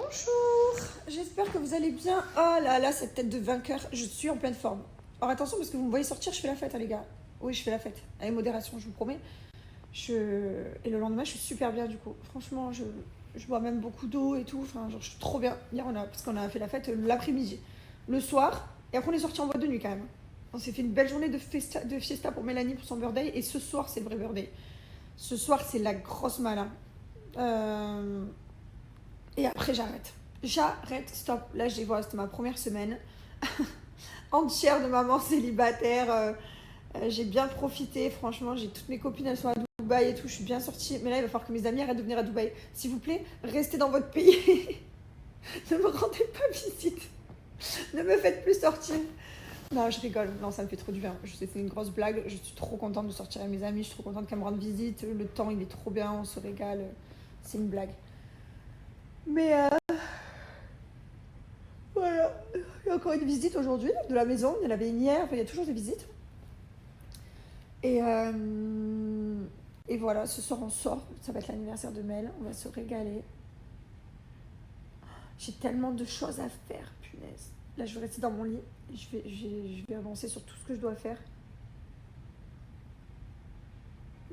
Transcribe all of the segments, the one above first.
Bonjour, j'espère que vous allez bien. Oh là là, cette tête de vainqueur, je suis en pleine forme. Alors attention parce que vous me voyez sortir, je fais la fête les gars. Oui, je fais la fête, avec modération, je vous promets. Et le lendemain, je suis super bien du coup. Franchement, je bois même beaucoup d'eau et tout. Enfin, genre, je suis trop bien. Hier, parce qu'on a fait la fête l'après-midi, le soir, et après on est sorti en boîte de nuit quand même. On s'est fait une belle journée de fiesta pour Mélanie pour son birthday, et ce soir, c'est le vrai birthday. Ce soir, c'est la grosse mala. Et après, j'arrête. J'arrête, stop. Là, je les vois, c'était ma première semaine entière de maman célibataire. J'ai bien profité, franchement. J'ai toutes mes copines, elles sont à Dubaï et tout. Je suis bien sortie. Mais là, il va falloir que mes amis arrêtent de venir à Dubaï. S'il vous plaît, restez dans votre pays. Ne me rendez pas visite. Ne me faites plus sortir. Non, je rigole. Non, ça me fait trop du bien. Je sais, c'est une grosse blague. Je suis trop contente de sortir avec mes amis. Je suis trop contente qu'elles me rendent visite. Le temps, il est trop bien. On se régale. C'est une blague. Mais voilà, il y a encore une visite aujourd'hui de la maison. Il y en avait une hier, enfin, il y a toujours des visites. Et voilà, ce soir on sort. Ça va être l'anniversaire de Mel. On va se régaler. J'ai tellement de choses à faire, punaise. Là, je vais rester dans mon lit. Je vais avancer sur tout ce que je dois faire.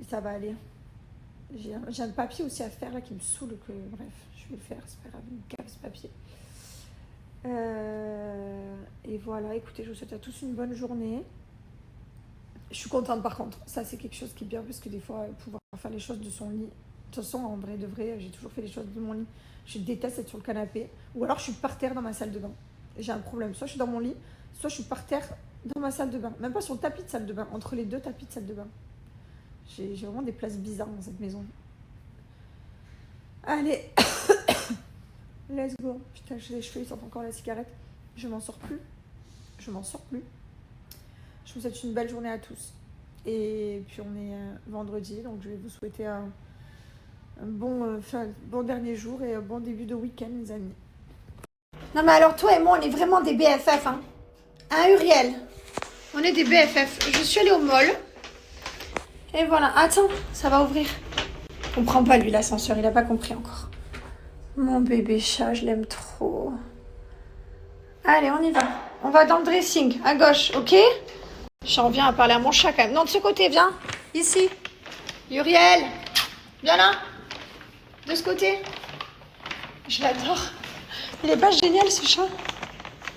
Et ça va aller. J'ai un papier aussi à faire là qui me saoule. Bref, je vais le faire. C'est pas grave, une cave ce papier. Et voilà, écoutez, je vous souhaite à tous une bonne journée. Je suis contente par contre, ça c'est quelque chose qui est bien parce que des fois, pouvoir faire les choses de son lit. De toute façon, en vrai de vrai, j'ai toujours fait les choses de mon lit. Je déteste être sur le canapé ou alors je suis par terre dans ma salle de bain. J'ai un problème, soit je suis dans mon lit, soit je suis par terre dans ma salle de bain. Même pas sur le tapis de salle de bain, entre les deux tapis de salle de bain. J'ai vraiment des places bizarres dans cette maison. Allez, let's go. Putain, j'ai les cheveux, ils sentent encore la cigarette. Je m'en sors plus. Je m'en sors plus. Je vous souhaite une belle journée à tous. Et puis on est vendredi, donc je vais vous souhaiter un bon dernier jour et un bon début de week-end, les amis. Non mais alors toi et moi, on est vraiment des BFF, hein. Hein, Uriel? On est des BFF. Je suis allée au mall. Et voilà. Attends, ça va ouvrir. Il comprend pas lui, l'ascenseur, il a pas compris encore. Mon bébé chat, je l'aime trop. Allez, on y va. On va dans le dressing, à gauche, ok? J'en reviens à parler à mon chat quand même. Non, de ce côté, viens. Ici. Uriel. Viens là. De ce côté. Je l'adore. Il est pas génial ce chat?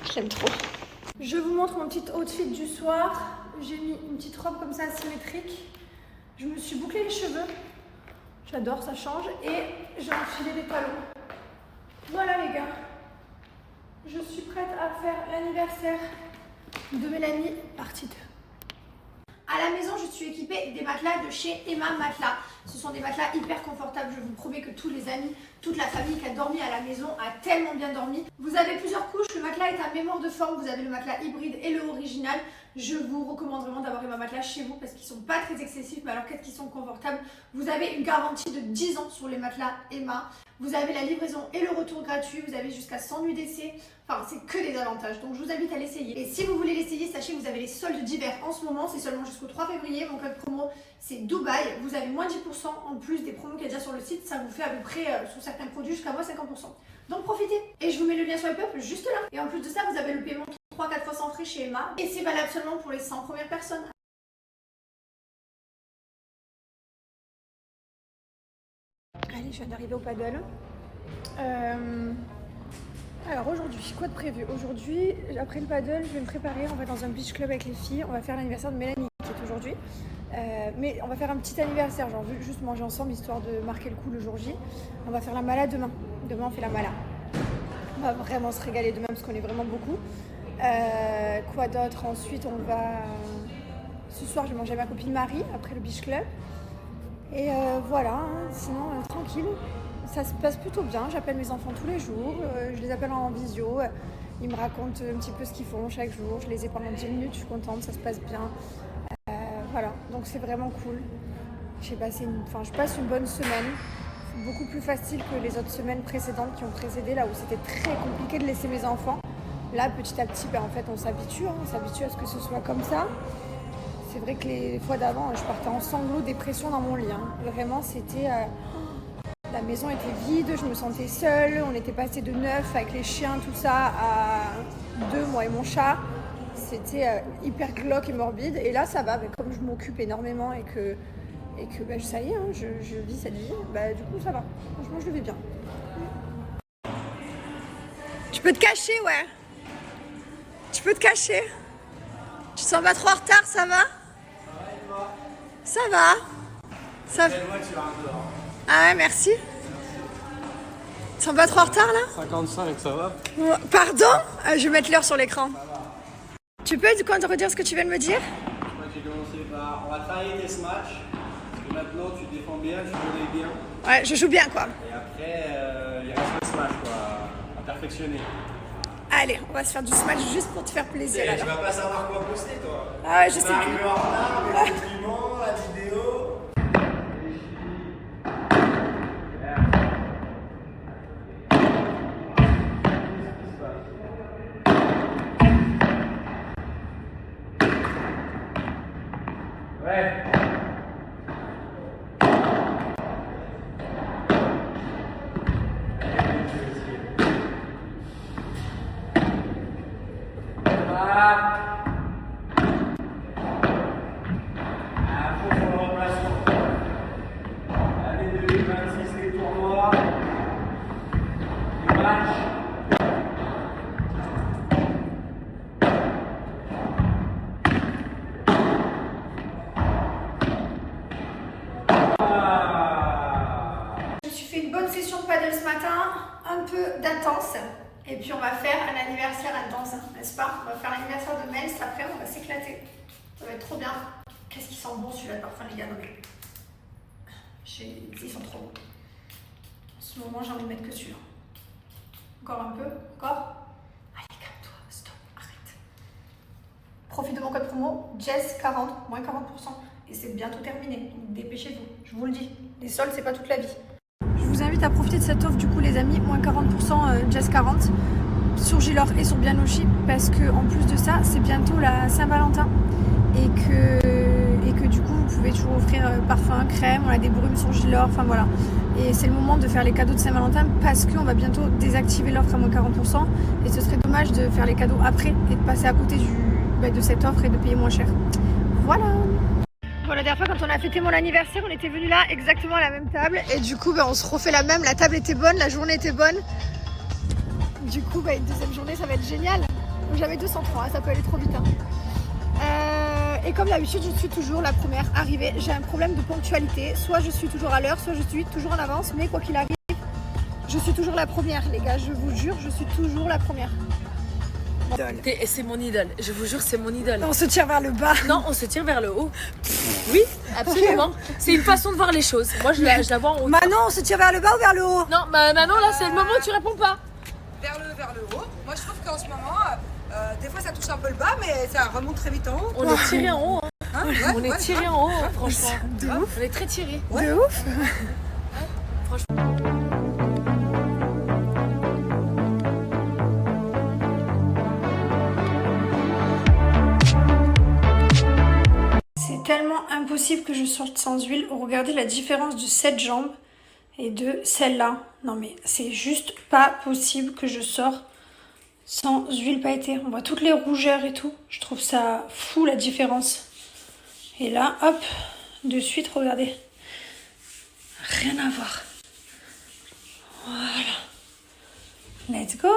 Je l'aime trop. Je vous montre mon petit outfit du soir. J'ai mis une petite robe comme ça asymétrique. Je me suis bouclé les cheveux. J'adore, ça change. Et j'ai enfilé des talons. Voilà les gars. Je suis prête à faire l'anniversaire de Mélanie, partie 2. À la maison, je suis équipée des matelas de chez Emma Matelas. Ce sont des matelas hyper confortables. Je vous promets que tous les amis, toute la famille qui a dormi à la maison a tellement bien dormi. Vous avez plusieurs couches. Le matelas est à mémoire de forme. Vous avez le matelas hybride et le original. Je vous recommande vraiment d'avoir Emma Matelas chez vous parce qu'ils sont pas très excessifs, mais alors qu'est-ce qu'ils sont confortables. Vous avez une garantie de 10 ans sur les matelas Emma. Vous avez la livraison et le retour gratuit. Vous avez jusqu'à 100 nuits d'essai. Enfin, c'est que des avantages. Donc, je vous invite à l'essayer. Et si vous voulez l'essayer, sachez que vous avez les soldes d'hiver en ce moment. C'est seulement jusqu'au 3 février. Mon code promo, c'est Dubaï. Vous avez moins 10% en plus des promos qu'il y a déjà sur le site. Ça vous fait à peu près, sur certains produits, jusqu'à moins 50%. Donc, profitez. Et je vous mets le lien sur le peuple juste là. Et en plus de ça, vous avez le paiement 3-4 fois sans frais chez Emma. Et c'est valable seulement pour les 100 premières personnes. Allez, je viens d'arriver au paddle. Alors aujourd'hui, quoi de prévu? Aujourd'hui, après le paddle, je vais me préparer. On va dans un beach club avec les filles. On va faire l'anniversaire de Mélanie qui est aujourd'hui. Mais on va faire un petit anniversaire, genre juste manger ensemble histoire de marquer le coup le jour J. On va faire la mala demain. Demain, on fait la mala. On va vraiment se régaler demain parce qu'on est vraiment beaucoup. Quoi d'autre? Ensuite, on va... Ce soir, je vais manger avec ma copine Marie après le beach club. Et voilà, hein, sinon, tranquille. Ça se passe plutôt bien, j'appelle mes enfants tous les jours, je les appelle en visio, ils me racontent un petit peu ce qu'ils font chaque jour, je les ai pendant 10 minutes, je suis contente, ça se passe bien. Voilà, donc c'est vraiment cool. Je passe une bonne semaine, c'est beaucoup plus facile que les autres semaines précédentes qui ont précédé, là où c'était très compliqué de laisser mes enfants. Là, petit à petit, en fait, on s'habitue à ce que ce soit comme ça. C'est vrai que les fois d'avant, je partais en sanglots, dépression dans mon lit. Hein. Vraiment, c'était... la maison était vide, je me sentais seule, on était passé de 9 avec les chiens, tout ça, à 2, moi et mon chat. C'était hyper glauque et morbide. Et là, ça va, mais comme je m'occupe énormément et que bah, ça y est, hein, je vis cette vie, bah, du coup, ça va. Franchement, je le vis bien. Tu peux te cacher, ouais. Tu peux te cacher. Tu te sens pas trop en retard, ça va? Ça va. Ça va. Ah ouais, merci. Tu te sens pas trop en retard, là? 55, ça va? Pardon? Je vais mettre l'heure sur l'écran. Tu peux redire ce que tu viens de me dire? J'ai commencé par... On va travailler tes matchs. Parce que maintenant, tu défends bien, tu connais bien. Ouais, je joue bien, quoi. Et après, il reste le smash, quoi, à perfectionner. Allez, on va se faire du smash juste pour te faire plaisir. Tu vas pas savoir quoi poster, toi. Ah ouais, je sais plus. plus. En retard, les compliments, la vidéo. Ouais. Ce matin, un peu d'intense, et puis on va faire un anniversaire intense, n'est-ce pas? On va faire l'anniversaire de Mel, après on va s'éclater, ça va être trop bien. Qu'est-ce qui sent bon celui-là de parfum, les gars? Non mais ils sont trop bons. En ce moment j'ai envie de mettre que celui-là. Encore un peu, encore. Allez, calme-toi, stop, arrête. Profite de mon code promo Jess40, moins 40%, et c'est bientôt terminé, donc dépêchez-vous, je vous le dis, les soldes c'est pas toute la vie. Je vous invite à profiter de cette offre du coup les amis, moins 40% Jazz 40 sur Gilor et sur Bianochi, parce que en plus de ça c'est bientôt la Saint-Valentin et que du coup vous pouvez toujours offrir parfum, crème, on a des brumes sur Gilor, enfin voilà. Et c'est le moment de faire les cadeaux de Saint-Valentin parce qu'on va bientôt désactiver l'offre à moins 40% et ce serait dommage de faire les cadeaux après et de passer à côté de cette offre et de payer moins cher. Voilà. Bon, la dernière fois quand on a fêté mon anniversaire, on était venus là exactement à la même table et du coup on se refait la même, la table était bonne, la journée était bonne. Du coup une deuxième journée ça va être génial. J'avais 203, ça peut aller trop vite. Hein. Et comme d'habitude je suis toujours la première arrivée, j'ai un problème de ponctualité, soit je suis toujours à l'heure, soit je suis toujours en avance, mais quoi qu'il arrive, je suis toujours la première les gars, je vous jure, je suis toujours la première. C'est mon idole, je vous jure, c'est mon idole. On se tire vers le bas. Non, on se tire vers le haut. Oui, absolument. C'est une façon de voir les choses. Moi, je la vois en haut. Manon, on se tire vers le bas ou vers le haut? Non, Manon, là, c'est le moment où tu réponds pas. Vers le haut. Moi, je trouve qu'en ce moment, des fois, ça touche un peu le bas, mais ça remonte très vite en haut. On est tiré en haut. Hein. On est tiré en haut, franchement. De ouf. On est très tiré. De ouf. Franchement. C'est tellement impossible que je sorte sans huile. Regardez la différence de cette jambe et de celle-là. Non mais c'est juste pas possible que je sors sans huile pailletée. On voit toutes les rougeurs et tout. Je trouve ça fou la différence. Et là, hop, de suite, regardez. Rien à voir. Voilà. Let's go.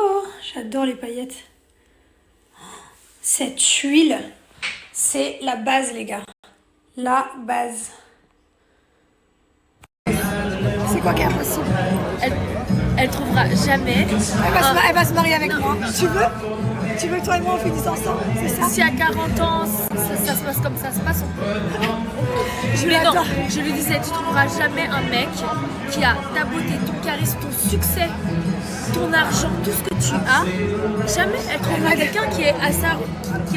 J'adore les paillettes. Cette huile, c'est la base les gars. La base. C'est quoi qui est impossible? Elle trouvera jamais. Elle va se marier avec moi. Tu veux que toi et moi on finisse ensemble? C'est ça? Si à 40 ans, ça se passe comme ça se passe, je lui disais, tu trouveras jamais un mec qui a ta beauté, ton charisme, ton succès, ton argent, tout ce que tu as. Jamais elle trouvera quelqu'un qui est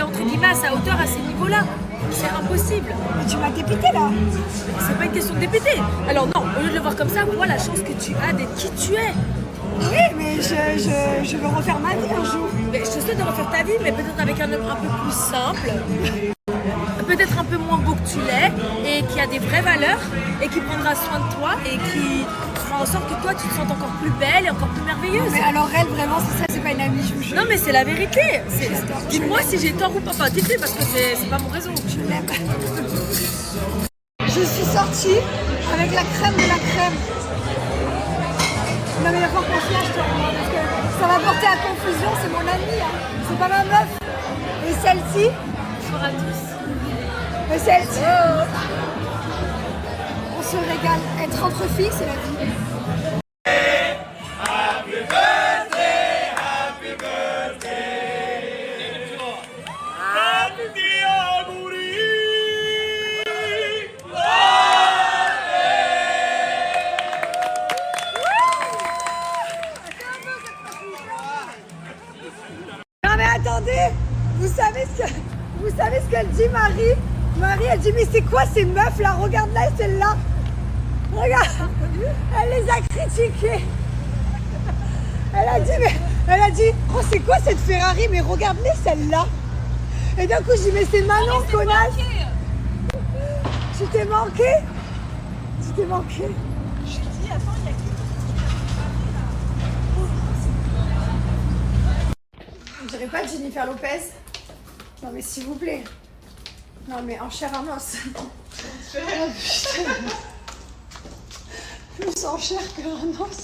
entre guillemets à sa hauteur, à ces niveaux-là. C'est impossible. Mais tu m'as dépité là. C'est pas une question de dépiter. Alors non, au lieu de le voir comme ça, vois la chance que tu as d'être qui tu es. Oui, mais je veux refaire ma vie un jour. Mais je te souhaite de refaire ta vie, mais peut-être avec un homme un peu plus simple. Peut-être un peu moins autant beau que tu l'es et qui a des vraies valeurs et qui prendra soin de toi et qui fera en sorte que toi tu te sentes encore plus belle et encore plus merveilleuse. Mais alors elle, vraiment, c'est ça, c'est pas une amie. Non mais c'est la vérité. Dis-moi si j'ai tort ou pas. Enfin, dis-le parce que c'est pas mon raison. Je l'aime. Je suis sortie avec la crème de la crème. Non mais il va falloir qu'on se lâche, toi, parce que ça va porter à confusion, c'est mon amie, hein. C'est pas ma meuf. Et celle-ci, Bonjour à tous. et celle-ci, on se régale. Être entre filles, c'est la vie. Non mais attendez, vous savez ce qu'elle dit, Marie? Marie, elle dit mais c'est quoi ces meufs là? Regarde-la, celle-là. Regarde, elle les a critiquées. Elle a dit oh c'est quoi cette Ferrari? Mais regarde-les celle-là. Et d'un coup je dis mais c'est Manon, connasse. Tu t'es manqué? Tu t'es manqué? Je te dis, attends, il y a qui? On dirait pas Jennifer Lopez. Non mais s'il vous plaît. Non mais en chair en os. Oh, putain. Plus en chair que en os.